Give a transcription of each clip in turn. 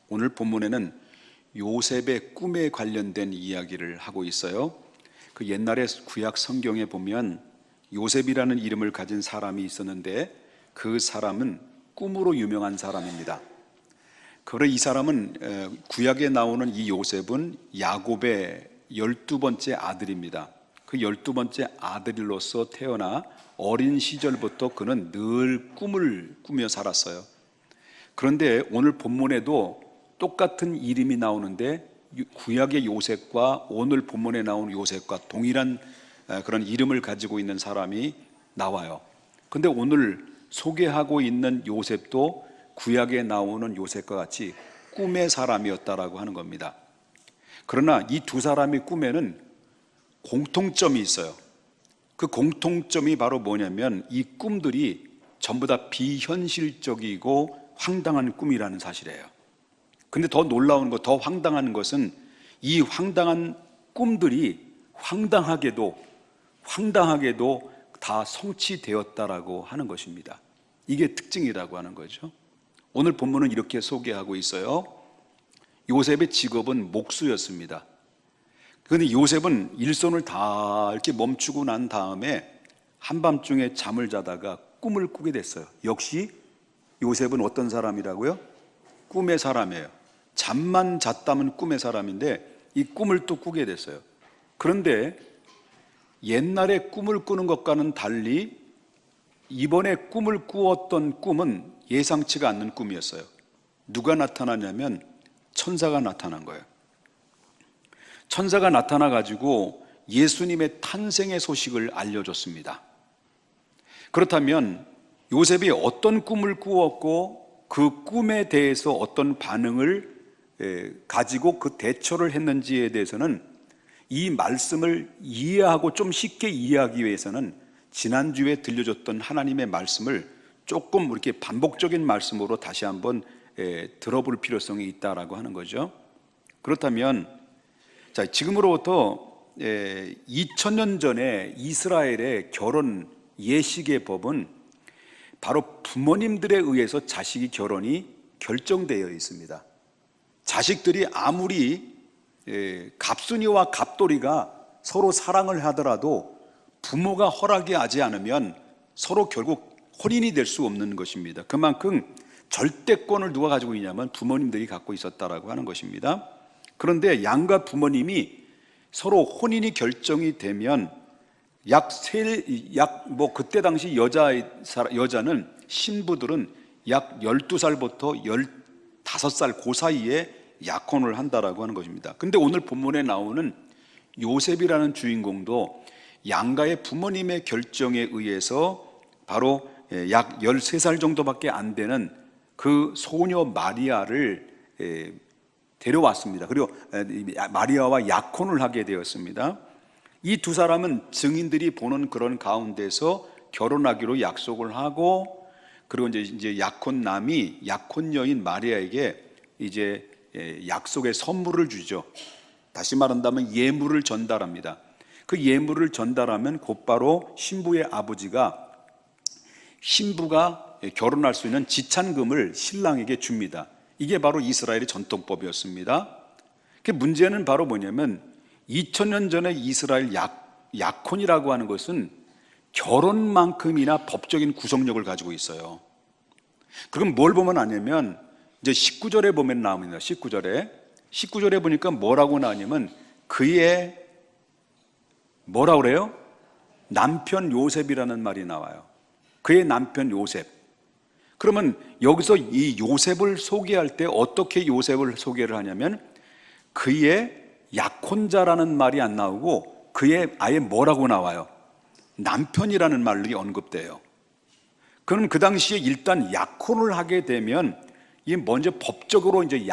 오늘 본문에는 요셉의 꿈에 관련된 이야기를 하고 있어요. 그 옛날에 구약 성경에 보면 요셉이라는 이름을 가진 사람이 있었는데 그 사람은 꿈으로 유명한 사람입니다. 그러나 이 사람은 구약에 나오는 이 요셉은 야곱의 12번째 아들입니다. 그 12번째 아들로서 태어나 어린 시절부터 그는 늘 꿈을 꾸며 살았어요. 그런데 오늘 본문에도 똑같은 이름이 나오는데 구약의 요셉과 오늘 본문에 나온 요셉과 동일한 그런 이름을 가지고 있는 사람이 나와요. 그런데 오늘 소개하고 있는 요셉도 구약에 나오는 요셉과 같이 꿈의 사람이었다라고 하는 겁니다. 그러나 이 두 사람의 꿈에는 공통점이 있어요. 그 공통점이 바로 뭐냐면 이 꿈들이 전부 다 비현실적이고 황당한 꿈이라는 사실이에요. 근데 더 놀라운 것, 더 황당한 것은 이 황당한 꿈들이 황당하게도 다 성취되었다라고 하는 것입니다. 이게 특징이라고 하는 거죠. 오늘 본문은 이렇게 소개하고 있어요. 요셉의 직업은 목수였습니다. 그런데 요셉은 일손을 다 이렇게 멈추고 난 다음에 한밤중에 잠을 자다가 꿈을 꾸게 됐어요. 역시 요셉은 어떤 사람이라고요? 꿈의 사람이에요. 잠만 잤다면 꿈의 사람인데 이 꿈을 또 꾸게 됐어요. 그런데 옛날에 꿈을 꾸는 것과는 달리 이번에 꿈을 꾸었던 꿈은 예상치가 않는 꿈이었어요. 누가 나타나냐면 천사가 나타난 거예요. 천사가 나타나가지고 예수님의 탄생의 소식을 알려줬습니다. 그렇다면 요셉이 어떤 꿈을 꾸었고 그 꿈에 대해서 어떤 반응을 가지고 그 대처를 했는지에 대해서는 이 말씀을 이해하고 좀 쉽게 이해하기 위해서는 지난주에 들려줬던 하나님의 말씀을 조금 이렇게 반복적인 말씀으로 다시 한번 들어볼 필요성이 있다라고 하는 거죠. 그렇다면 자, 지금으로부터 2000년 전에 이스라엘의 결혼 예식의 법은 바로 부모님들에 의해서 자식이 결혼이 결정되어 있습니다. 자식들이 아무리 갑순이와 갑돌이가 서로 사랑을 하더라도 부모가 허락이 하지 않으면 서로 결국 혼인이 될 수 없는 것입니다. 그만큼 절대권을 누가 가지고 있냐면 부모님들이 갖고 있었다라고 하는 것입니다. 그런데 양가 부모님이 서로 혼인이 결정이 되면 그때 당시 여자는 신부들은 약 12살부터 15살 그 사이에 약혼을 한다라고 하는 것입니다. 근데 오늘 본문에 나오는 요셉이라는 주인공도 양가의 부모님의 결정에 의해서 바로 약 13살 정도밖에 안 되는 그 소녀 마리아를 데려왔습니다. 그리고 마리아와 약혼을 하게 되었습니다. 이 두 사람은 증인들이 보는 그런 가운데서 결혼하기로 약속을 하고, 그리고 이제 약혼남이 약혼 여인 마리아에게 이제 약속의 선물을 주죠. 다시 말한다면 예물을 전달합니다. 그 예물을 전달하면 곧바로 신부의 아버지가 신부가 결혼할 수 있는 지찬금을 신랑에게 줍니다. 이게 바로 이스라엘의 전통법이었습니다. 그 문제는 바로 뭐냐면 2000년 전에 이스라엘 약혼이라고 하는 것은 결혼만큼이나 법적인 구속력을 가지고 있어요. 그럼 뭘 보면 아냐면 이제 19절에 보면 나옵니다. 19절에 보니까 뭐라고 나오냐면 그의 뭐라고 그래요? 남편 요셉이라는 말이 나와요. 그의 남편 요셉. 그러면 여기서 이 요셉을 소개할 때 어떻게 요셉을 소개를 하냐면 그의 약혼자라는 말이 안 나오고 그의 아예 뭐라고 나와요? 남편이라는 말이 언급돼요. 그럼 그 당시에 일단 약혼을 하게 되면 이게 먼저 법적으로 이제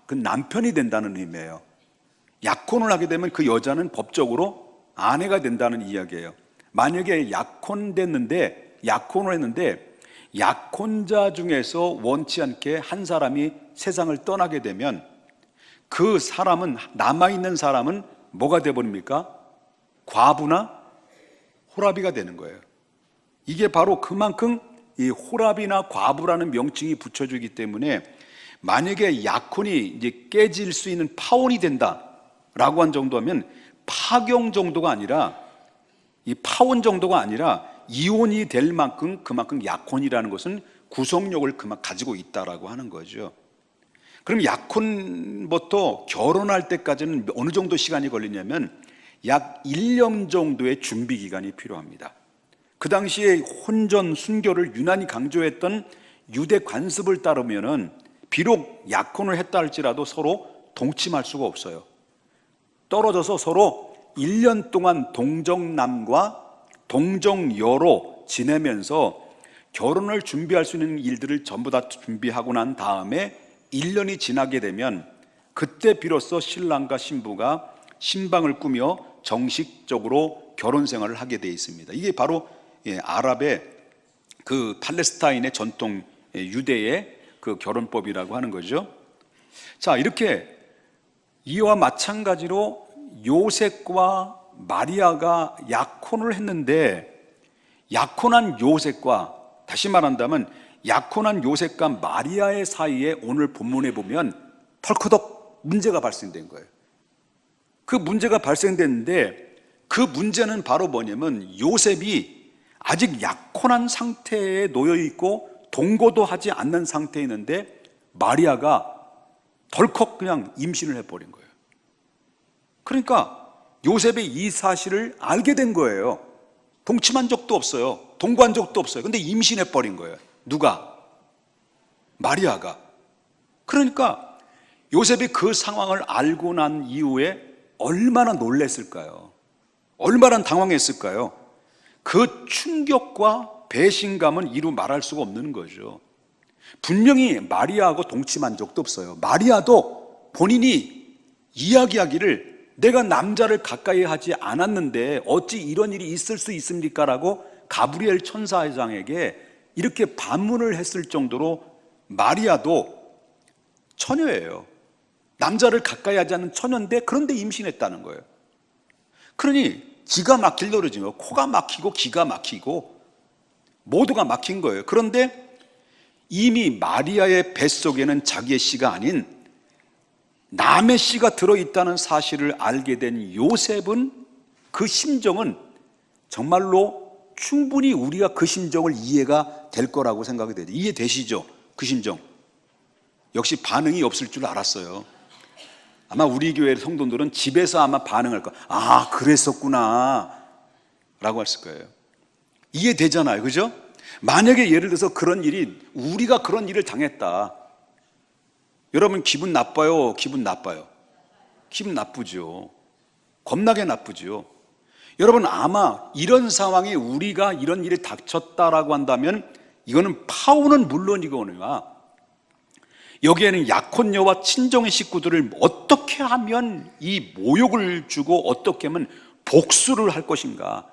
그 남편이 된다는 의미예요. 약혼을 하게 되면 그 여자는 법적으로 아내가 된다는 이야기예요. 만약에 약혼을 했는데 약혼자 중에서 원치 않게 한 사람이 세상을 떠나게 되면 그 사람은, 남아있는 사람은 뭐가 되어버립니까? 과부나 호라비가 되는 거예요. 이게 바로 그만큼 이 호라비나 과부라는 명칭이 붙여주기 때문에 만약에 약혼이 이제 깨질 수 있는 파혼이 된다라고 한 정도면 파경 정도가 아니라 이 파혼 정도가 아니라 이혼이 될 만큼 그만큼 약혼이라는 것은 구속력을 그만 가지고 있다라고 하는 거죠. 그럼 약혼부터 결혼할 때까지는 어느 정도 시간이 걸리냐면 약 1년 정도의 준비 기간이 필요합니다. 그 당시에 혼전, 순교를 유난히 강조했던 유대 관습을 따르면은 비록 약혼을 했다 할지라도 서로 동침할 수가 없어요. 떨어져서 서로 1년 동안 동정남과 동정여로 지내면서 결혼을 준비할 수 있는 일들을 전부 다 준비하고 난 다음에 1년이 지나게 되면 그때 비로소 신랑과 신부가 신방을 꾸며 정식적으로 결혼 생활을 하게 되어 있습니다. 이게 바로 아랍의 그 팔레스타인의 전통 유대의 그 결혼법이라고 하는 거죠. 자, 이렇게 이와 마찬가지로 요셉과 마리아가 약혼을 했는데 약혼한 요셉과 다시 말한다면 약혼한 요셉과 마리아의 사이에 오늘 본문에 보면 털커덕 문제가 발생된 거예요. 그 문제가 발생됐는데 그 문제는 바로 뭐냐면 요셉이 아직 약혼한 상태에 놓여 있고 동거도 하지 않는 상태에 있는데 마리아가 덜컥 그냥 임신을 해버린 거예요. 그러니까 요셉이 이 사실을 알게 된 거예요. 동침한 적도 없어요. 동거한 적도 없어요. 근데 임신해버린 거예요. 누가? 마리아가. 그러니까 요셉이 그 상황을 알고 난 이후에 얼마나 놀랐을까요? 얼마나 당황했을까요? 그 충격과 배신감은 이루 말할 수가 없는 거죠. 분명히 마리아하고 동침한 적도 없어요. 마리아도 본인이 이야기하기를 내가 남자를 가까이 하지 않았는데 어찌 이런 일이 있을 수 있습니까? 라고 가브리엘 천사장에게 이렇게 반문을 했을 정도로 마리아도 처녀예요. 남자를 가까이 하지 않는 처녀인데 그런데 임신했다는 거예요. 그러니 기가 막힐 노릇이죠. 코가 막히고 기가 막히고 모두가 막힌 거예요. 그런데 이미 마리아의 뱃속에는 자기의 씨가 아닌 남의 씨가 들어있다는 사실을 알게 된 요셉은 그 심정은 정말로 충분히 우리가 그 심정을 이해가 될 거라고 생각이 돼요. 이해되시죠? 그 심정. 역시 반응이 없을 줄 알았어요. 아마 우리 교회 성도들은 집에서 아마 반응할 거예요. 아, 그랬었구나 라고 했을 거예요. 이해되잖아요. 그죠? 만약에 예를 들어서 그런 일이 우리가 그런 일을 당했다. 여러분 기분 나빠요? 기분 나빠요? 기분 나쁘죠. 겁나게 나쁘죠. 여러분 아마 이런 상황에 우리가 이런 일이 닥쳤다라고 한다면 이거는 파혼은 물론이거니와 여기에는 약혼녀와 친정의 식구들을 어떻게 하면 이 모욕을 주고 어떻게 하면 복수를 할 것인가,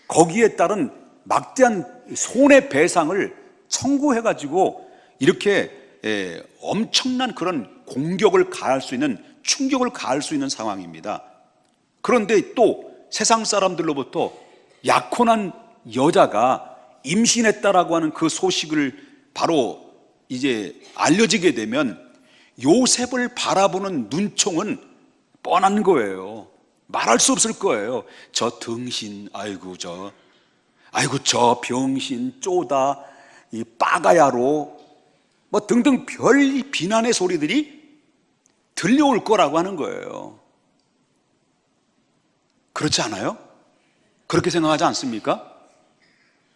거기에 따른 막대한 손해배상을 청구해가지고 이렇게 엄청난 그런 공격을 가할 수 있는, 충격을 가할 수 있는 상황입니다. 그런데 또 세상 사람들로부터 약혼한 여자가 임신했다라고 하는 그 소식을 바로 이제 알려지게 되면 요셉을 바라보는 눈총은 뻔한 거예요. 말할 수 없을 거예요. 저 등신, 아이고 저 병신, 쪼다, 이 빠가야로 뭐 등등 별 비난의 소리들이 들려올 거라고 하는 거예요. 그렇지 않아요? 그렇게 생각하지 않습니까?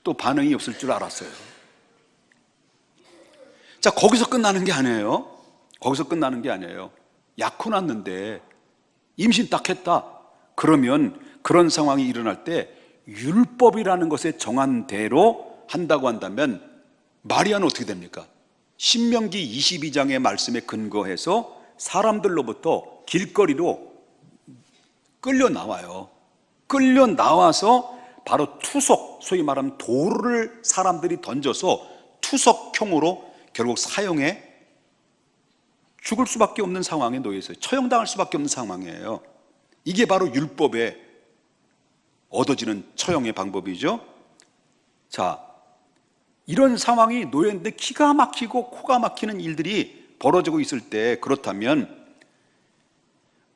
또 반응이 없을 줄 알았어요. 자, 거기서 끝나는 게 아니에요. 거기서 끝나는 게 아니에요. 약혼 왔는데 임신 딱 했다. 그러면 그런 상황이 일어날 때 율법이라는 것에 정한 대로 한다고 한다면 마리아는 어떻게 됩니까? 신명기 22장의 말씀에 근거해서 사람들로부터 길거리로 끌려 나와요. 끌려 나와서 바로 투석, 소위 말하면 돌을 사람들이 던져서 투석형으로 결국 사형에 죽을 수밖에 없는 상황에 놓여 있어요. 처형당할 수밖에 없는 상황이에요. 이게 바로 율법에 얻어지는 처형의 방법이죠. 자, 이런 상황이 놓여 있는데 기가 막히고 코가 막히는 일들이 벌어지고 있을 때, 그렇다면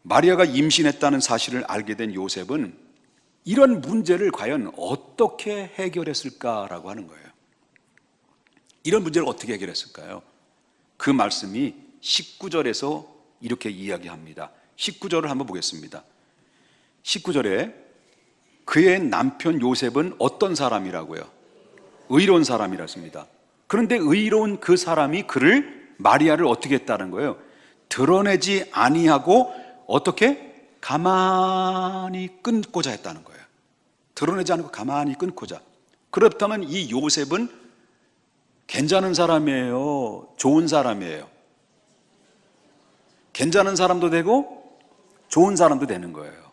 마리아가 임신했다는 사실을 알게 된 요셉은 이런 문제를 과연 어떻게 해결했을까라고 하는 거예요. 이런 문제를 어떻게 해결했을까요? 그 말씀이 19절에서 이렇게 이야기합니다. 19절을 한번 보겠습니다. 19절에 그의 남편 요셉은 어떤 사람이라고요? 의로운 사람이라 했습니다. 그런데 의로운 그 사람이 그를, 마리아를 어떻게 했다는 거예요? 드러내지 아니하고 어떻게? 가만히 끊고자 했다는 거예요. 드러내지 않고 가만히 끊고자. 그렇다면 이 요셉은 괜찮은 사람이에요? 좋은 사람이에요? 괜찮은 사람도 되고 좋은 사람도 되는 거예요.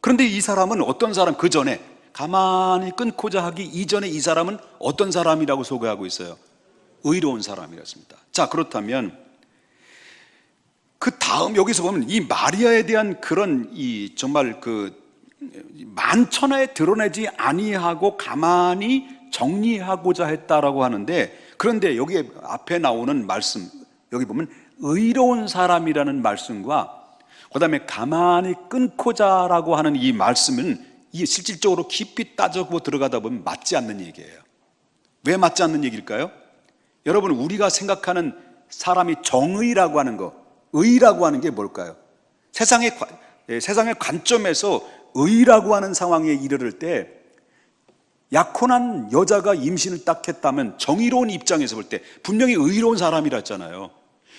그런데 이 사람은 어떤 사람? 그 전에 가만히 끊고자 하기 이전에 이 사람은 어떤 사람이라고 소개하고 있어요? 의로운 사람이었습니다. 자, 그렇다면 그 다음 여기서 보면 이 마리아에 대한 그런 이 정말 그 만천하에 드러내지 아니하고 가만히 정리하고자 했다라고 하는데, 그런데 여기 앞에 나오는 말씀, 여기 보면 의로운 사람이라는 말씀과 그 다음에 가만히 끊고자라고 하는 이 말씀은 이 실질적으로 깊이 따져보고 들어가다 보면 맞지 않는 얘기예요. 왜 맞지 않는 얘기일까요? 여러분, 우리가 생각하는 사람이 정의라고 하는 거, 의라고 하는 게 뭘까요? 세상의 관점에서 의라고 하는 상황에 이르를 때, 약혼한 여자가 임신을 딱 했다면 정의로운 입장에서 볼 때 분명히 의로운 사람이라 했잖아요.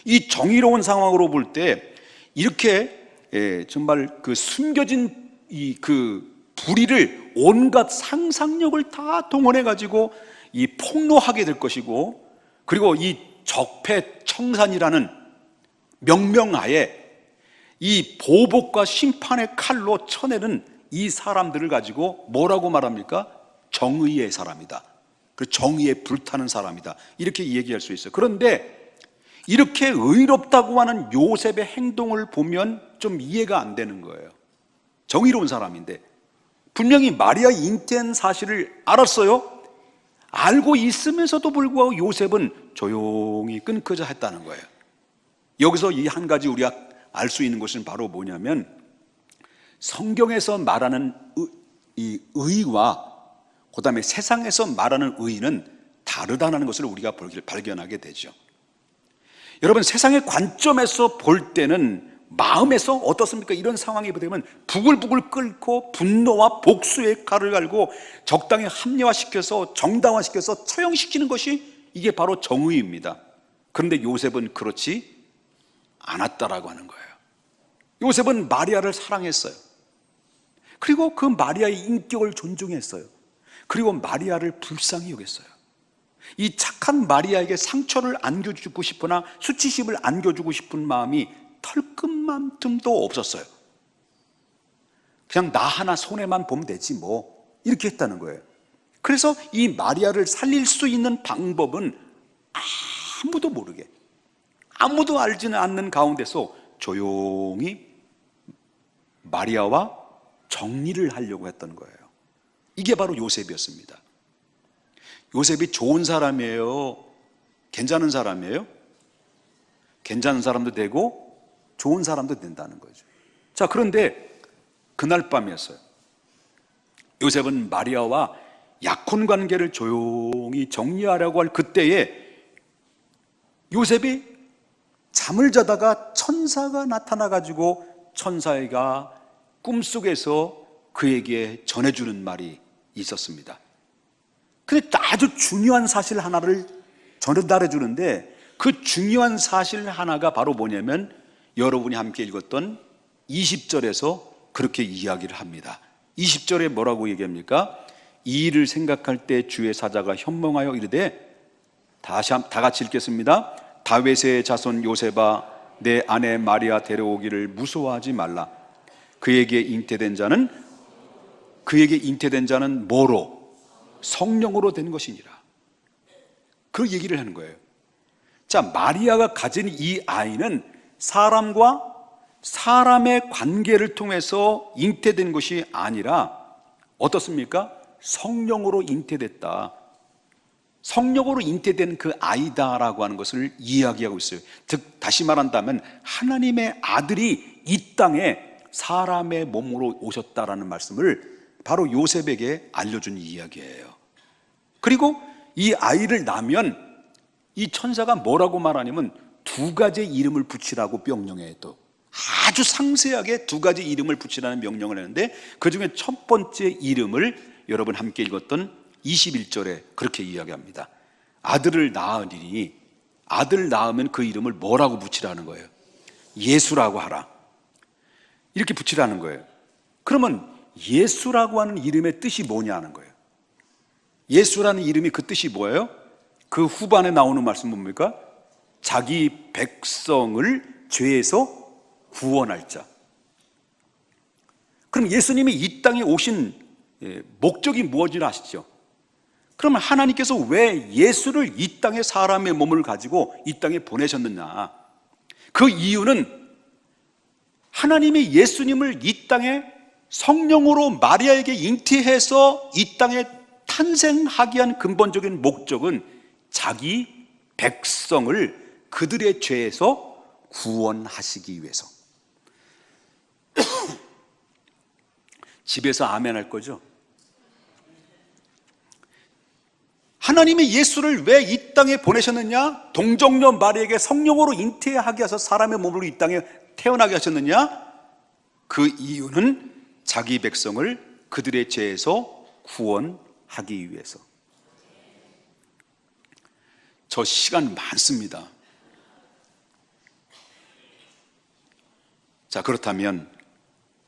이 정의로운 상황으로 볼 때 이렇게 정말 그 숨겨진 이 그 불의를 온갖 상상력을 다 동원해 가지고 이 폭로하게 될 것이고, 그리고 이 적폐청산이라는 명명하에 이 보복과 심판의 칼로 쳐내는 이 사람들을 가지고 뭐라고 말합니까? 정의의 사람이다. 그 정의에 불타는 사람이다. 이렇게 얘기할 수 있어요. 그런데 이렇게 의롭다고 하는 요셉의 행동을 보면 좀 이해가 안 되는 거예요. 정의로운 사람인데 분명히 마리아 잉태한 사실을 알았어요. 알고 있으면서도 불구하고 요셉은 조용히 끊고자 했다는 거예요. 여기서 이 한 가지 우리가 알 수 있는 것은 바로 뭐냐면, 성경에서 말하는 이 의와 그 다음에 세상에서 말하는 의는 다르다는 것을 우리가 발견하게 되죠. 여러분, 세상의 관점에서 볼 때는 마음에서 어떻습니까? 이런 상황이 되면 부글부글 끓고 분노와 복수의 칼을 갈고 적당히 합리화시켜서 정당화시켜서 처형시키는 것이 이게 바로 정의입니다. 그런데 요셉은 그렇지 않았다라고 하는 거예요. 요셉은 마리아를 사랑했어요. 그리고 그 마리아의 인격을 존중했어요. 그리고 마리아를 불쌍히 여겼어요. 이 착한 마리아에게 상처를 안겨주고 싶으나 수치심을 안겨주고 싶은 마음이 털끝만큼도 없었어요. 그냥 나 하나 손해만 보면 되지 뭐, 이렇게 했다는 거예요. 그래서 이 마리아를 살릴 수 있는 방법은 아무도 모르게, 아무도 알지는 않는 가운데서 조용히 마리아와 정리를 하려고 했던 거예요. 이게 바로 요셉이었습니다. 요셉이 좋은 사람이에요? 괜찮은 사람이에요? 괜찮은 사람도 되고 좋은 사람도 된다는 거죠. 자, 그런데 그날 밤이었어요. 요셉은 마리아와 약혼 관계를 조용히 정리하려고 할 그때에 요셉이 잠을 자다가 천사가 나타나가지고 천사가 꿈속에서 그에게 전해주는 말이 있었습니다. 근데 아주 중요한 사실 하나를 전달해 주는데, 그 중요한 사실 하나가 바로 뭐냐면 여러분이 함께 읽었던 20절에서 그렇게 이야기를 합니다. 20절에 뭐라고 얘기합니까? 이 일을 생각할 때 주의 사자가 현몽하여 이르되, 다 같이 읽겠습니다. 다윗의 자손 요셉아, 내 아내 마리아 데려오기를 무서워하지 말라. 그에게 잉태된 자는 뭐로? 성령으로 된 것이니라. 그 얘기를 하는 거예요. 자, 마리아가 가진 이 아이는 사람과 사람의 관계를 통해서 잉태된 것이 아니라 어떻습니까? 성령으로 잉태됐다. 성령으로 잉태된 그 아이다라고 하는 것을 이야기하고 있어요. 즉 다시 말한다면 하나님의 아들이 이 땅에 사람의 몸으로 오셨다라는 말씀을 바로 요셉에게 알려준 이야기예요. 그리고 이 아이를 낳으면 이 천사가 뭐라고 말하냐면 두 가지 이름을 붙이라고 명령해요. 또 아주 상세하게 두 가지 이름을 붙이라는 명령을 했는데 그 중에 첫 번째 이름을 여러분 함께 읽었던 21절에 그렇게 이야기합니다. 아들을 낳으리니 아들 낳으면 그 이름을 뭐라고 붙이라는 거예요? 예수라고 하라. 이렇게 붙이라는 거예요. 그러면 예수라고 하는 이름의 뜻이 뭐냐는 거예요. 예수라는 이름이 그 뜻이 뭐예요? 그 후반에 나오는 말씀 뭡니까? 자기 백성을 죄에서 구원할 자. 그럼 예수님이 이 땅에 오신 목적이 무엇인지 아시죠? 그러면 하나님께서 왜 예수를 이 땅에 사람의 몸을 가지고 이 땅에 보내셨느냐? 그 이유는 하나님이 예수님을 이 땅에 성령으로 마리아에게 잉태해서 이 땅에 탄생하게 한 근본적인 목적은 자기 백성을 그들의 죄에서 구원하시기 위해서. 집에서 아멘 할 거죠? 하나님이 예수를 왜 이 땅에 보내셨느냐? 동정녀 마리아에게 성령으로 잉태하게 해서 사람의 몸으로 이 땅에 태어나게 하셨느냐? 그 이유는 자기 백성을 그들의 죄에서 구원하기 위해서. 저 시간 많습니다. 자, 그렇다면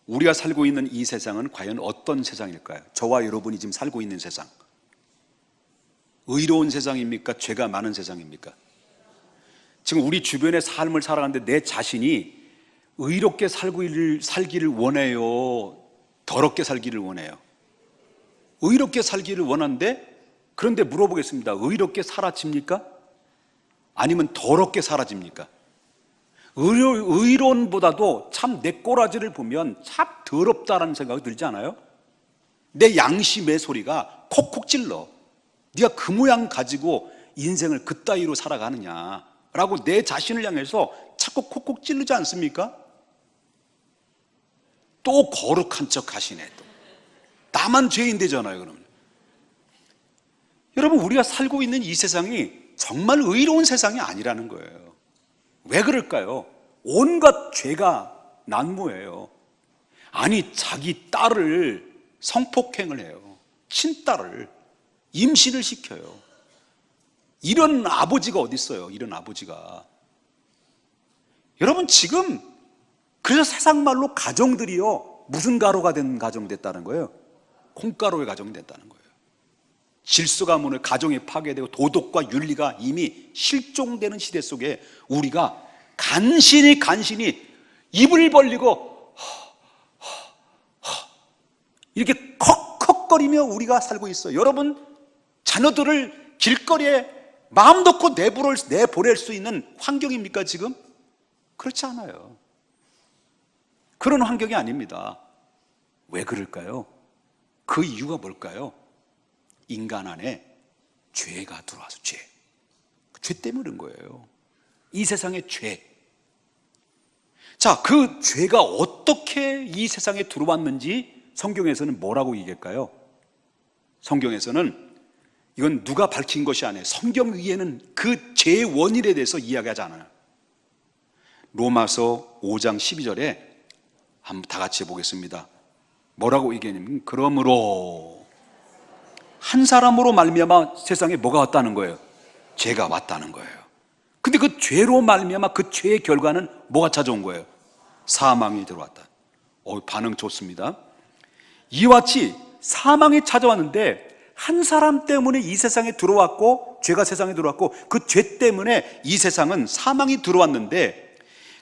우리가 살고 있는 이 세상은 과연 어떤 세상일까요? 저와 여러분이 지금 살고 있는 세상, 의로운 세상입니까? 죄가 많은 세상입니까? 지금 우리 주변의 삶을 살아가는데 내 자신이 의롭게 살기를 원해요? 더럽게 살기를 원해요? 의롭게 살기를 원하는데, 그런데 물어보겠습니다. 의롭게 사라집니까? 아니면 더럽게 사라집니까? 의로움보다도 참 내 꼬라지를 보면 참 더럽다라는 생각이 들지 않아요? 내 양심의 소리가 콕콕 찔러. 네가 그 모양 가지고 인생을 그따위로 살아가느냐라고 내 자신을 향해서 자꾸 콕콕 찌르지 않습니까? 또 거룩한 척 하시네. 또 나만 죄인 되잖아요. 그러면 여러분, 우리가 살고 있는 이 세상이 정말 의로운 세상이 아니라는 거예요. 왜 그럴까요? 온갖 죄가 난무해요. 아니, 자기 딸을 성폭행을 해요. 친딸을 임신을 시켜요. 이런 아버지가 어디 있어요? 이런 아버지가. 여러분, 지금 그래서 세상 말로 가정들이요, 무슨 가루가 된 가정 됐다는 거예요? 콩가루의 가정이 됐다는 거예요. 질서가 무너져 가정이 파괴되고 도덕과 윤리가 이미 실종되는 시대 속에 우리가 간신히 입을 벌리고 이렇게 컥컥거리며 우리가 살고 있어요. 여러분, 자녀들을 길거리에 마음 놓고 내보낼 수 있는 환경입니까 지금? 그렇지 않아요. 그런 환경이 아닙니다. 왜 그럴까요? 그 이유가 뭘까요? 인간 안에 죄가 들어와서 죄 때문에 그런 거예요. 이 세상의 죄. 자, 그 죄가 어떻게 이 세상에 들어왔는지 성경에서는 뭐라고 얘기할까요? 성경에서는 이건 누가 밝힌 것이 아니에요. 성경 위에는 그 죄의 원인에 대해서 이야기하지 않아요. 로마서 5장 12절에 한번 다 같이 보겠습니다. 뭐라고 얘기하냐면, 그러므로 한 사람으로 말미암아 세상에 뭐가 왔다는 거예요? 죄가 왔다는 거예요. 근데 그 죄로 말미암아 그 죄의 결과는 뭐가 찾아온 거예요? 사망이 들어왔다. 반응 좋습니다. 이와 같이 사망이 찾아왔는데 한 사람 때문에 이 세상에 들어왔고, 죄가 세상에 들어왔고, 그 죄 때문에 이 세상은 사망이 들어왔는데,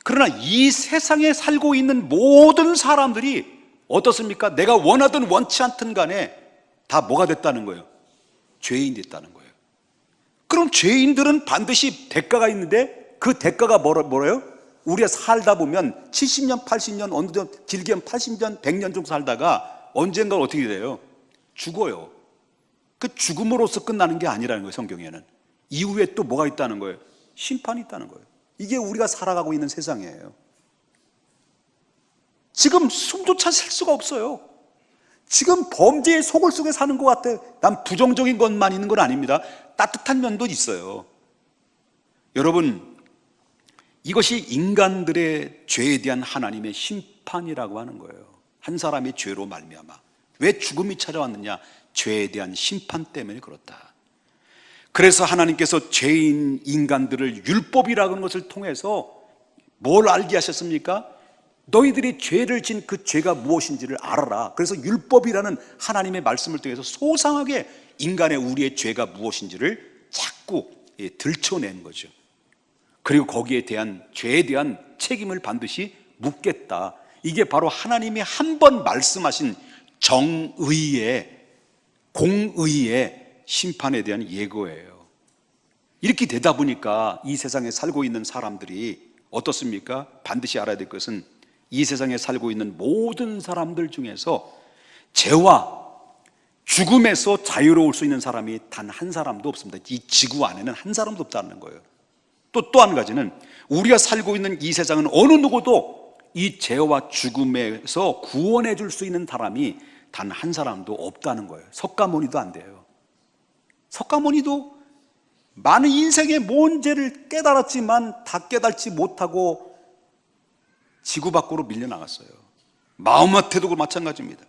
그러나 이 세상에 살고 있는 모든 사람들이 어떻습니까? 내가 원하든 원치 않든 간에 다 뭐가 됐다는 거예요? 죄인 됐다는 거예요. 그럼 죄인들은 반드시 대가가 있는데, 그 대가가 뭐래요? 우리가 살다 보면 70년, 80년, 어느 정도 길게는 80년, 100년 정도 살다가 언젠가 어떻게 돼요? 죽어요. 그 죽음으로서 끝나는 게 아니라는 거예요. 성경에는 이후에 또 뭐가 있다는 거예요? 심판이 있다는 거예요. 이게 우리가 살아가고 있는 세상이에요. 지금 숨조차 쉴 수가 없어요. 지금 범죄의 소굴 속에 사는 것 같아요. 난 부정적인 것만 있는 건 아닙니다. 따뜻한 면도 있어요. 여러분, 이것이 인간들의 죄에 대한 하나님의 심판이라고 하는 거예요. 한 사람의 죄로 말미암아 왜 죽음이 찾아왔느냐? 죄에 대한 심판 때문에 그렇다. 그래서 하나님께서 죄인 인간들을 율법이라고 하는 것을 통해서 뭘 알게 하셨습니까? 너희들이 죄를 진 그 죄가 무엇인지를 알아라. 그래서 율법이라는 하나님의 말씀을 통해서 소상하게 인간의 우리의 죄가 무엇인지를 자꾸 들춰낸 거죠. 그리고 거기에 대한 죄에 대한 책임을 반드시 묻겠다. 이게 바로 하나님이 한 번 말씀하신 정의의 공의의 심판에 대한 예고예요. 이렇게 되다 보니까 이 세상에 살고 있는 사람들이 어떻습니까? 반드시 알아야 될 것은 이 세상에 살고 있는 모든 사람들 중에서 죄와 죽음에서 자유로울 수 있는 사람이 단 한 사람도 없습니다. 이 지구 안에는 한 사람도 없다는 거예요. 또 한 가지는 우리가 살고 있는 이 세상은 어느 누구도 이 죄와 죽음에서 구원해 줄 수 있는 사람이 단 한 사람도 없다는 거예요. 석가모니도 안 돼요. 석가모니도 많은 인생의 문제를 깨달았지만 다 깨달지 못하고 지구 밖으로 밀려나갔어요. 마음마태도 마찬가지입니다.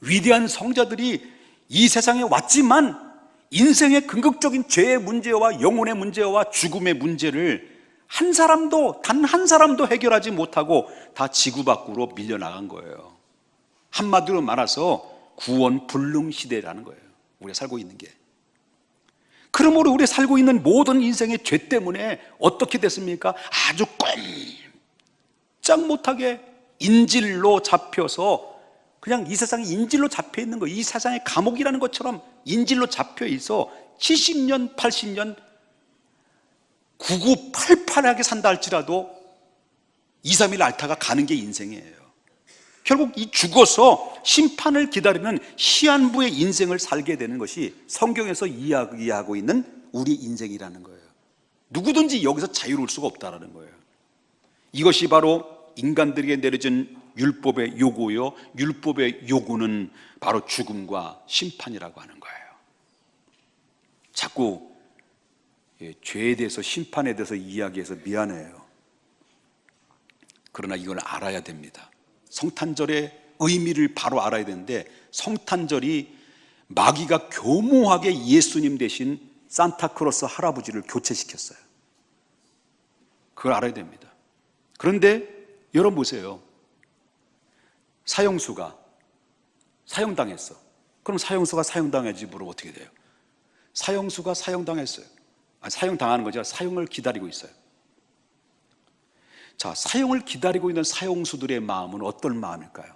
위대한 성자들이 이 세상에 왔지만 인생의 궁극적인 죄의 문제와 영혼의 문제와 죽음의 문제를 단 한 사람도 해결하지 못하고 다 지구 밖으로 밀려나간 거예요. 한마디로 말해서 구원 불능 시대라는 거예요. 우리가 살고 있는 게. 그러므로 우리가 살고 있는 모든 인생의 죄 때문에 어떻게 됐습니까? 아주 꼼짝 못하게 인질로 잡혀서 그냥 이 세상에 인질로 잡혀 있는 거예요. 이 세상의 감옥이라는 것처럼 인질로 잡혀 있어 70년, 80년 구구팔팔하게 산다 할지라도 2, 3일 앓다가 가는 게 인생이에요. 결국 이 죽어서 심판을 기다리는 시한부의 인생을 살게 되는 것이 성경에서 이야기하고 있는 우리 인생이라는 거예요. 누구든지 여기서 자유로울 수가 없다는 거예요. 이것이 바로 인간들에게 내려진 율법의 요구요. 율법의 요구는 바로 죽음과 심판이라고 하는 거예요. 자꾸 죄에 대해서 심판에 대해서 이야기해서 미안해요. 그러나 이걸 알아야 됩니다. 성탄절의 의미를 바로 알아야 되는데 성탄절이 마귀가 교모하게 예수님 대신 산타크로스 할아버지를 교체시켰어요. 그걸 알아야 됩니다. 그런데 여러분 보세요. 사형수가 사형당했어. 그럼 사형수가 사형당해야지 물어 어떻게 돼요? 사형수가 사형당했어요. 사형당하는 거죠. 사형을 기다리고 있어요. 자, 사형을 기다리고 있는 사형수들의 마음은 어떤 마음일까요?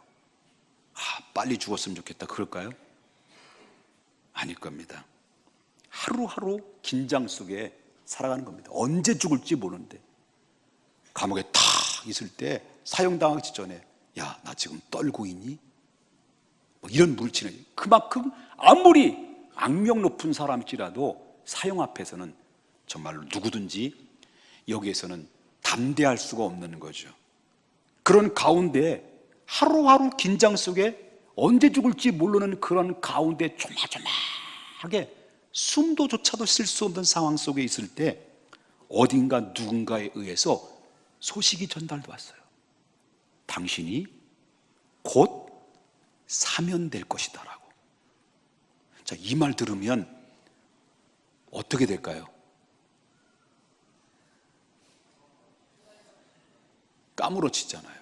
빨리 죽었으면 좋겠다 그럴까요? 아닐 겁니다. 하루하루 긴장 속에 살아가는 겁니다. 언제 죽을지 모르는데 감옥에 탁 있을 때 사형당하기 직전에 야, 나 지금 떨고 있니? 뭐 이런 물질을 그만큼 아무리 악명 높은 사람일지라도 사형 앞에서는 정말로 누구든지 여기에서는 담대할 수가 없는 거죠. 그런 가운데 하루하루 긴장 속에 언제 죽을지 모르는 그런 가운데 조마조마하게 숨도조차도 쉴 수 없는 상황 속에 있을 때 어딘가 누군가에 의해서 소식이 전달돼 왔어요. 당신이 곧 사면될 것이다 라고. 자, 이 말 들으면 어떻게 될까요? 까무러치잖아요.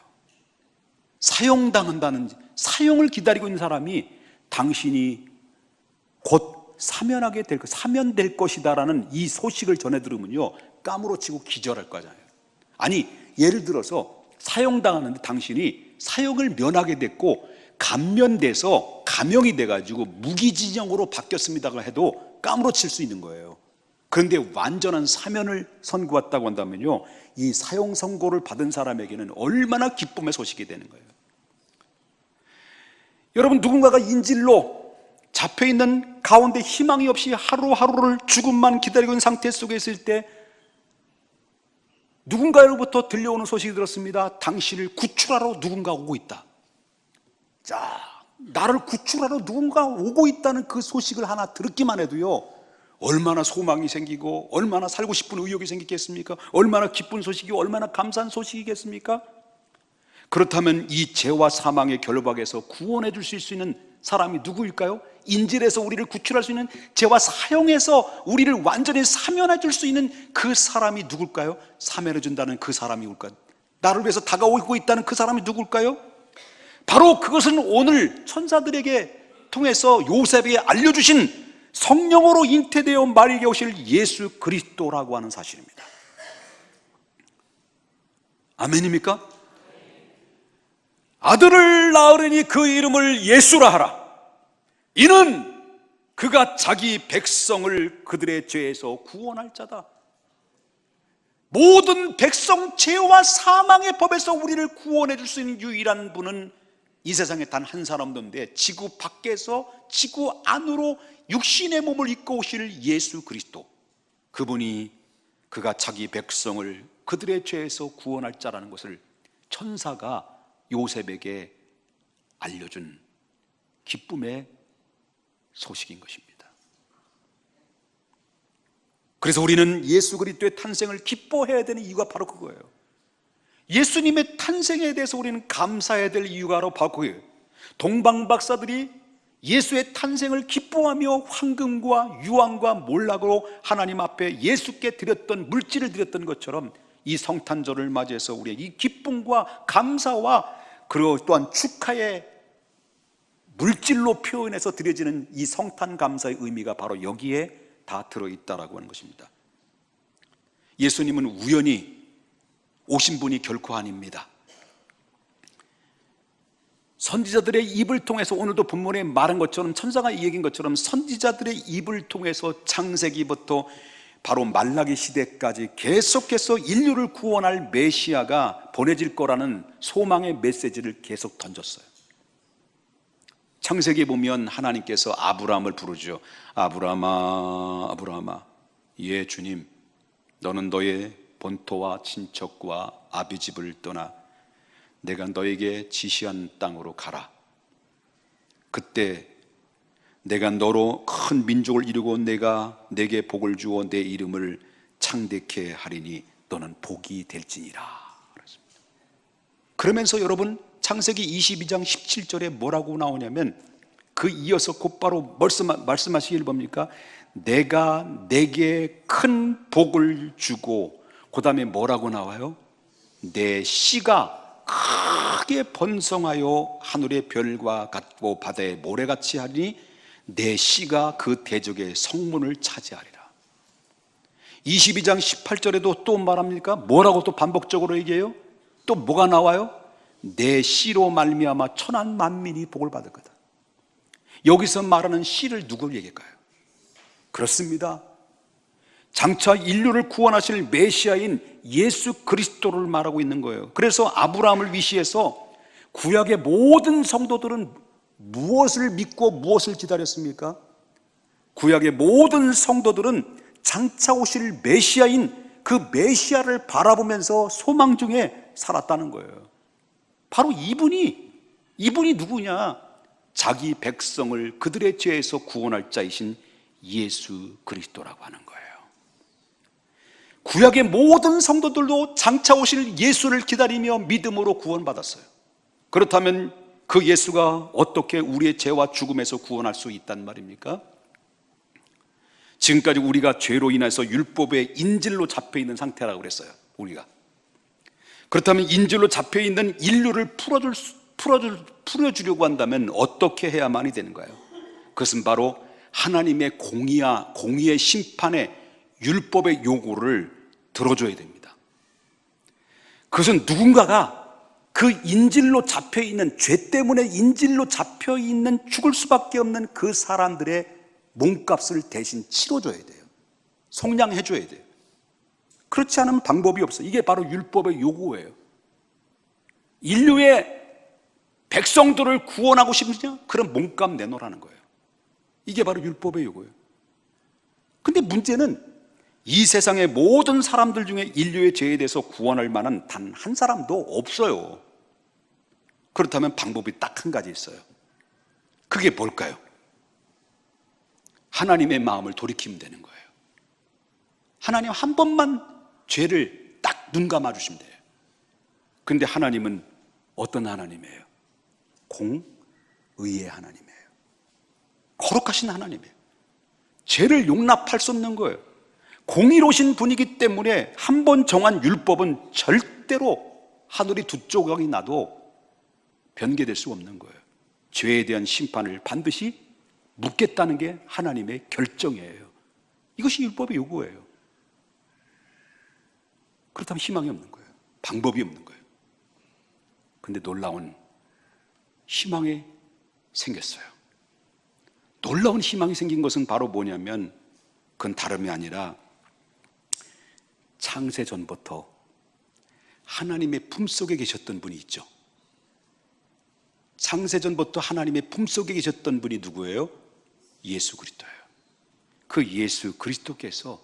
사형당한다는, 사형을 기다리고 있는 사람이 당신이 곧 사면될 것이다라는 이 소식을 전해 들으면요 까무러치고 기절할 거잖아요. 아니, 예를 들어서 사형당하는데 당신이 사형을 면하게 됐고 감면돼서 감형이 돼가지고 무기징역으로 바뀌었습니다가 해도 까무러칠 수 있는 거예요. 그런데 완전한 사면을 선고했다고 한다면요 이 사형 선고를 받은 사람에게는 얼마나 기쁨의 소식이 되는 거예요. 여러분, 누군가가 인질로 잡혀있는 가운데 희망이 없이 하루하루를 죽음만 기다리고 있는 상태 속에 있을 때 누군가로부터 들려오는 소식이 들었습니다. 당신을 구출하러 누군가 오고 있다. 자, 나를 구출하러 누군가 오고 있다는 그 소식을 하나 듣기만 해도요, 얼마나 소망이 생기고 얼마나 살고 싶은 의욕이 생기겠습니까? 얼마나 기쁜 소식이고 얼마나 감사한 소식이겠습니까? 그렇다면 이 죄와 사망의 결박에서 구원해 주실 수 있는 사람이 누구일까요? 인질에서 우리를 구출할 수 있는, 죄와 사형에서 우리를 완전히 사면해 줄 수 있는 그 사람이 누굴까요? 사면해 준다는 그 사람이 누굴까요? 나를 위해서 다가오고 있다는 그 사람이 누굴까요? 바로 그것은 오늘 천사들에게 통해서 요셉에게 알려주신 성령으로 잉태되어 말에게 오실 예수 그리스도라고 하는 사실입니다. 아멘입니까? 아들을 낳으려니 그 이름을 예수라 하라. 이는 그가 자기 백성을 그들의 죄에서 구원할 자다. 모든 백성 죄와 사망의 법에서 우리를 구원해 줄 수 있는 유일한 분은 이 세상에 단 한 사람도 없는데, 지구 밖에서 지구 안으로 육신의 몸을 입고 오실 예수 그리스도, 그분이 그가 자기 백성을 그들의 죄에서 구원할 자라는 것을 천사가 요셉에게 알려준 기쁨의 소식인 것입니다. 그래서 우리는 예수 그리스도의 탄생을 기뻐해야 되는 이유가 바로 그거예요. 예수님의 탄생에 대해서 우리는 감사해야 될 이유가 바로 그거예요. 동방 박사들이 예수의 탄생을 기뻐하며 황금과 유황과 몰락으로 하나님 앞에 예수께 드렸던, 물질을 드렸던 것처럼 이 성탄절을 맞이해서 우리의 이 기쁨과 감사와 그리고 또한 축하의 물질로 표현해서 드려지는 이 성탄 감사의 의미가 바로 여기에 다 들어있다라고 하는 것입니다. 예수님은 우연히 오신 분이 결코 아닙니다. 선지자들의 입을 통해서, 오늘도 본문에 말한 것처럼, 천사가 얘기한 것처럼 선지자들의 입을 통해서 창세기부터 바로 말라기 시대까지 계속해서 인류를 구원할 메시아가 보내질 거라는 소망의 메시지를 계속 던졌어요. 창세기에 보면 하나님께서 아브라함을 부르죠. 아브라함아, 아브라함아. 예, 주님. 너는 너의 본토와 친척과 아비집을 떠나 내가 너에게 지시한 땅으로 가라. 그때 내가 너로 큰 민족을 이루고 내가 내게 복을 주어 내 이름을 창대케 하리니 너는 복이 될지니라. 그러면서 여러분, 창세기 22장 17절에 뭐라고 나오냐면, 그 이어서 곧바로 말씀하시길 봅니까? 내가 내게 큰 복을 주고, 그 다음에 뭐라고 나와요? 내 씨가 크게 번성하여 하늘의 별과 같고 바다의 모래같이 하리니 내 씨가 그 대적의 성문을 차지하리라. 22장 18절에도 또 말합니까? 뭐라고 또 반복적으로 얘기해요? 또 뭐가 나와요? 내 씨로 말미암아 천한 만민이 복을 받을 거다. 여기서 말하는 씨를 누굴 얘기할까요? 그렇습니다. 장차 인류를 구원하실 메시아인 예수 그리스도를 말하고 있는 거예요. 그래서 아브라함을 위시해서 구약의 모든 성도들은 무엇을 믿고 무엇을 기다렸습니까? 구약의 모든 성도들은 장차 오실 메시아인 그 메시아를 바라보면서 소망 중에 살았다는 거예요. 바로 이분이 누구냐? 자기 백성을 그들의 죄에서 구원할 자이신 예수 그리스도라고 하는 거예요. 구약의 모든 성도들도 장차 오실 예수를 기다리며 믿음으로 구원받았어요. 그렇다면 그 예수가 어떻게 우리의 죄와 죽음에서 구원할 수 있단 말입니까? 지금까지 우리가 죄로 인해서 율법의 인질로 잡혀있는 상태라고 그랬어요. 우리가. 그렇다면 인질로 잡혀있는 인류를 풀어주려고 한다면 어떻게 해야만이 되는가요? 그것은 바로 하나님의 공의의 심판의 율법의 요구를 들어줘야 됩니다. 그것은 누군가가 그 인질로 잡혀있는, 죄 때문에 인질로 잡혀있는, 죽을 수밖에 없는 그 사람들의 몸값을 대신 치러줘야 돼요. 속량해줘야 돼요. 그렇지 않으면 방법이 없어요. 이게 바로 율법의 요구예요. 인류의 백성들을 구원하고 싶으냐? 그럼 몸값 내놓으라는 거예요. 이게 바로 율법의 요구예요. 근데 문제는 이 세상의 모든 사람들 중에 인류의 죄에 대해서 구원할 만한 단 한 사람도 없어요. 그렇다면 방법이 딱 한 가지 있어요. 그게 뭘까요? 하나님의 마음을 돌이키면 되는 거예요. 하나님 한 번만 죄를 딱 눈 감아주시면 돼요. 근데 하나님은 어떤 하나님이에요? 공의의 하나님이에요. 거룩하신 하나님이에요. 죄를 용납할 수 없는 거예요. 공의로우신 분이기 때문에 한 번 정한 율법은 절대로 하늘이 두 조각이 나도 변개될 수 없는 거예요. 죄에 대한 심판을 반드시 묻겠다는 게 하나님의 결정이에요. 이것이 율법의 요구예요. 그렇다면 희망이 없는 거예요. 방법이 없는 거예요. 근데 놀라운 희망이 생겼어요. 놀라운 희망이 생긴 것은 바로 뭐냐면 그건 다름이 아니라 창세 전부터 하나님의 품속에 계셨던 분이 있죠. 창세 전부터 하나님의 품속에 계셨던 분이 누구예요? 예수 그리스도예요. 그 예수 그리스도께서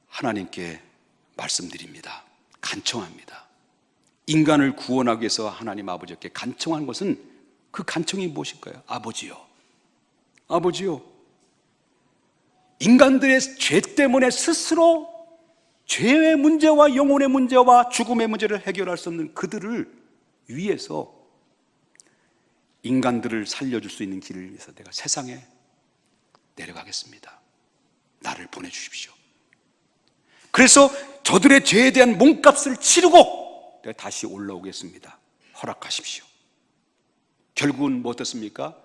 하나님께 말씀드립니다. 간청합니다. 인간을 구원하기 위해서 하나님 아버지께 간청한 것은 그 간청이 무엇일까요? 아버지요. 아버지요. 인간들의 죄 때문에 스스로 죄의 문제와 영혼의 문제와 죽음의 문제를 해결할 수 없는 그들을 위해서 인간들을 살려줄 수 있는 길을 위해서 내가 세상에 내려가겠습니다. 나를 보내주십시오. 그래서 저들의 죄에 대한 몸값을 치르고 내가 다시 올라오겠습니다. 허락하십시오. 결국은 뭐 어떻습니까?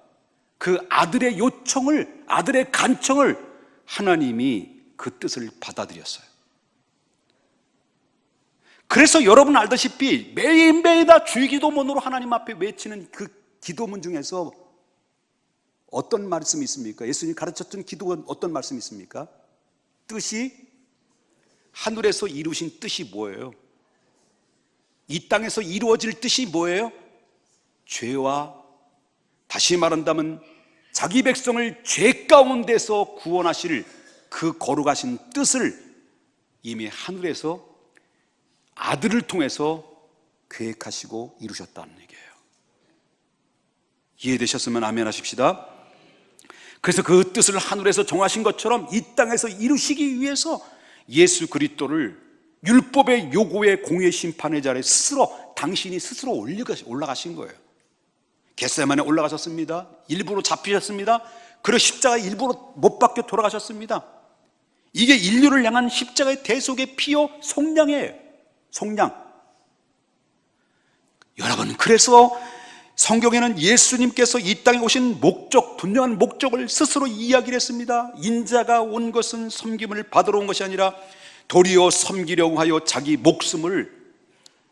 그 아들의 요청을, 아들의 간청을 하나님이 그 뜻을 받아들였어요. 그래서 여러분 알다시피 매일매일 다 주기도문으로 하나님 앞에 외치는 그 기도문 중에서 어떤 말씀이 있습니까? 예수님이 가르쳤던 기도가 어떤 말씀이 있습니까? 뜻이 하늘에서 이루신 뜻이 뭐예요? 이 땅에서 이루어질 뜻이 뭐예요? 죄와, 다시 말한다면 자기 백성을 죄 가운데서 구원하실 그 거룩하신 뜻을 이미 하늘에서 아들을 통해서 계획하시고 이루셨다는 얘기예요. 이해되셨으면 아멘 하십시다. 그래서 그 뜻을 하늘에서 정하신 것처럼 이 땅에서 이루시기 위해서 예수 그리스도를 율법의 요구의 공의 심판의 자리에 스스로 당신이 스스로 올라가신 거예요. 겟세마네 올라가셨습니다. 일부러 잡히셨습니다. 그리고 십자가 일부러 못 박혀 돌아가셨습니다. 이게 인류를 향한 십자가의 대속의 피요 속량이에요. 속량. 여러분, 그래서 성경에는 예수님께서 이 땅에 오신 목적, 분명한 목적을 스스로 이야기를 했습니다. 인자가 온 것은 섬김을 받으러 온 것이 아니라 도리어 섬기려고 하여 자기 목숨을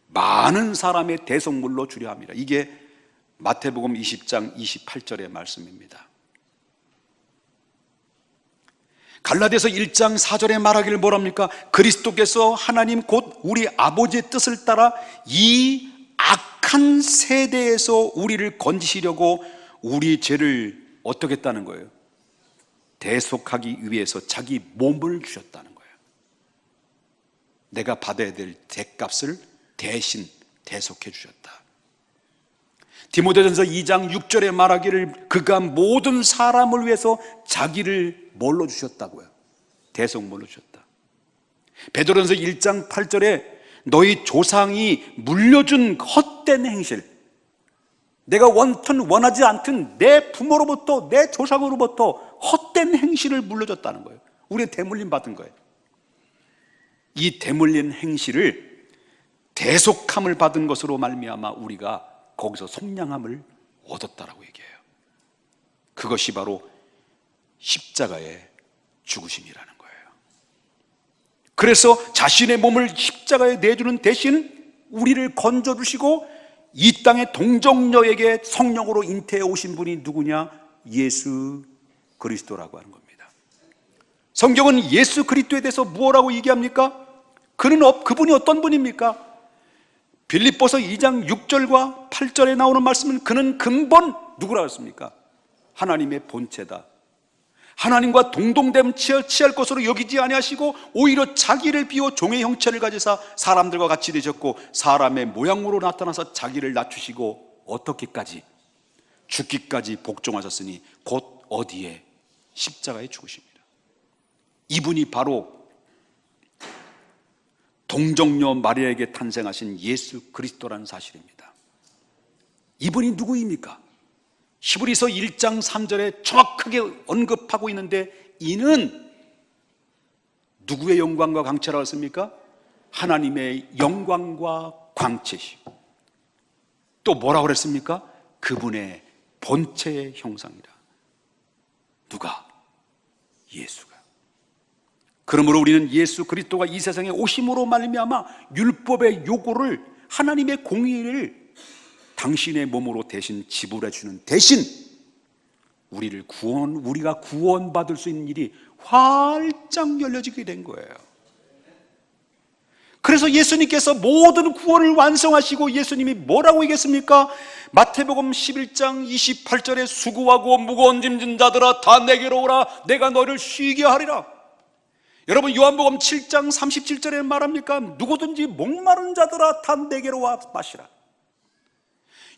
많은 사람의 대속물로 주려 합니다. 이게 마태복음 20장 28절의 말씀입니다. 갈라디아서 1장 4절에 말하기를 뭐랍니까? 그리스도께서 하나님 곧 우리 아버지의 뜻을 따라 이 악한 세대에서 우리를 건지시려고 우리 죄를 어떻게 했다는 거예요? 대속하기 위해서 자기 몸을 주셨다는 거예요. 내가 받아야 될 대값을 대신 대속해 주셨다. 디모데전서 2장 6절에 말하기를 그가 모든 사람을 위해서 자기를 뭘로 주셨다고요? 대속물로 주셨다. 베드로전서 1장 8절에 너희 조상이 물려준 헛된 행실, 내가 원하지 않든 내 부모로부터 내 조상으로부터 헛된 행실을 물려줬다는 거예요. 우리가 대물림 받은 거예요. 이 대물림 행실을 대속함을 받은 것으로 말미암아 우리가 거기서 속량함을 얻었다라고 얘기해요. 그것이 바로 십자가의 죽으심이라는 거예요. 그래서 자신의 몸을 십자가에 내주는 대신 우리를 건져주시고 이 땅의 동정녀에게 성령으로 잉태해 오신 분이 누구냐? 예수 그리스도라고 하는 겁니다. 성경은 예수 그리스도에 대해서 무엇라고 얘기합니까? 그분이 어떤 분입니까? 빌립보서 2장 6절과 8절에 나오는 말씀은 그는 근본 누구라고 했습니까? 하나님의 본체다. 하나님과 동등됨 취할 것으로 여기지 아니하시고 오히려 자기를 비워 종의 형체를 가지사 사람들과 같이 되셨고 사람의 모양으로 나타나서 자기를 낮추시고 어떻게까지? 죽기까지 복종하셨으니 곧 어디에? 십자가에 죽으십니다. 이분이 바로 동정녀 마리아에게 탄생하신 예수 그리스도라는 사실입니다. 이분이 누구입니까? 히브리서 1장 3절에 정확하게 언급하고 있는데 이는 누구의 영광과 광채라고 했습니까? 하나님의 영광과 광채시고 또 뭐라고 그랬습니까? 그분의 본체의 형상이라. 누가? 예수가. 그러므로 우리는 예수 그리스도가 이 세상에 오심으로 말미암아 율법의 요구를 하나님의 공의를 당신의 몸으로 대신 지불해 주는 대신 우리가 구원받을 수 있는 일이 활짝 열려지게 된 거예요. 그래서 예수님께서 모든 구원을 완성하시고 예수님이 뭐라고 얘기했습니까? 마태복음 11장 28절에 수고하고 무거운 짐진 자들아 다 내게로 오라 내가 너를 쉬게 하리라. 여러분 요한복음 7장 37절에 말합니까? 누구든지 목마른 자들아 다 내게로 와 마시라.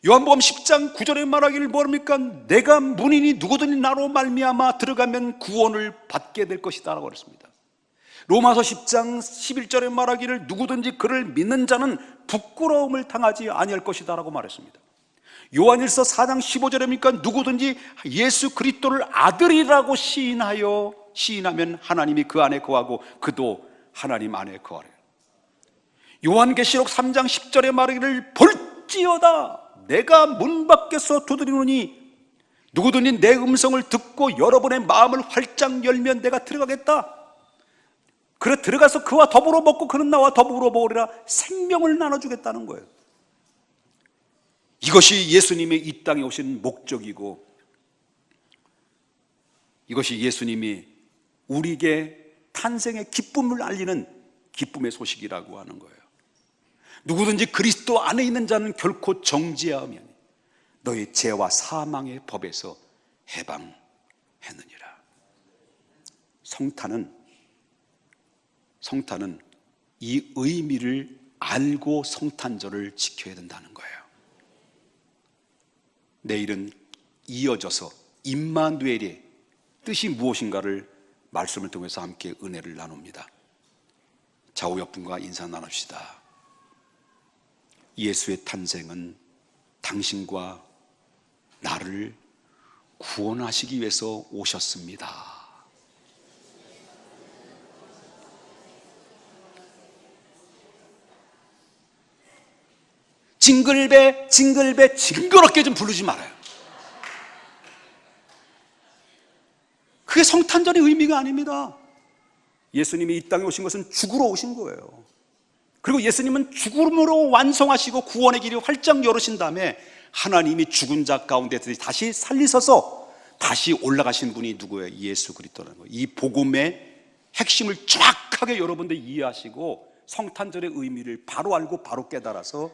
요한복음 10장 9절에 말하기를 뭐합니까? 내가 문이니 누구든지 나로 말미암아 들어가면 구원을 받게 될 것이다 라고 그랬습니다. 로마서 10장 11절에 말하기를 누구든지 그를 믿는 자는 부끄러움을 당하지 아니할 것이다 라고 말했습니다. 요한일서 4장 15절입니까? 누구든지 예수 그리스도를 아들이라고 시인하면 하나님이 그 안에 거하고 그도 하나님 안에 거하래. 요한계시록 3장 10절에 말하기를 볼지어다 내가 문 밖에서 두드리노니 누구든지 내 음성을 듣고 여러분의 마음을 활짝 열면 내가 들어가겠다. 그래 들어가서 그와 더불어 먹고 그는 나와 더불어 먹으리라. 생명을 나눠주겠다는 거예요. 이것이 예수님이 이 땅에 오신 목적이고 이것이 예수님이 우리에게 탄생의 기쁨을 알리는 기쁨의 소식이라고 하는 거예요. 누구든지 그리스도 안에 있는 자는 결코 정죄하면 너희 죄와 사망의 법에서 해방했느니라. 성탄은 이 의미를 알고 성탄절을 지켜야 된다는 거예요. 내일은 이어져서 임마누엘의 뜻이 무엇인가를 말씀을 통해서 함께 은혜를 나눕니다. 좌우 옆분과 인사 나눕시다. 예수의 탄생은 당신과 나를 구원하시기 위해서 오셨습니다. 징글배 징그럽게 좀 부르지 말아요. 그게 성탄절의 의미가 아닙니다. 예수님이 이 땅에 오신 것은 죽으러 오신 거예요. 그리고 예수님은 죽음으로 완성하시고 구원의 길이 활짝 열으신 다음에 하나님이 죽은 자 가운데 다시 살리셔서 다시 올라가신 분이 누구예요? 예수 그리스도라는 거예요. 이 복음의 핵심을 정확하게 여러분들 이해하시고 성탄절의 의미를 바로 알고 바로 깨달아서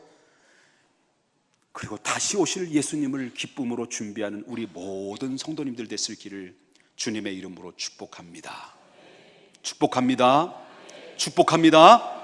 그리고 다시 오실 예수님을 기쁨으로 준비하는 우리 모든 성도님들 됐을 길을 주님의 이름으로 축복합니다. 축복합니다. 축복합니다.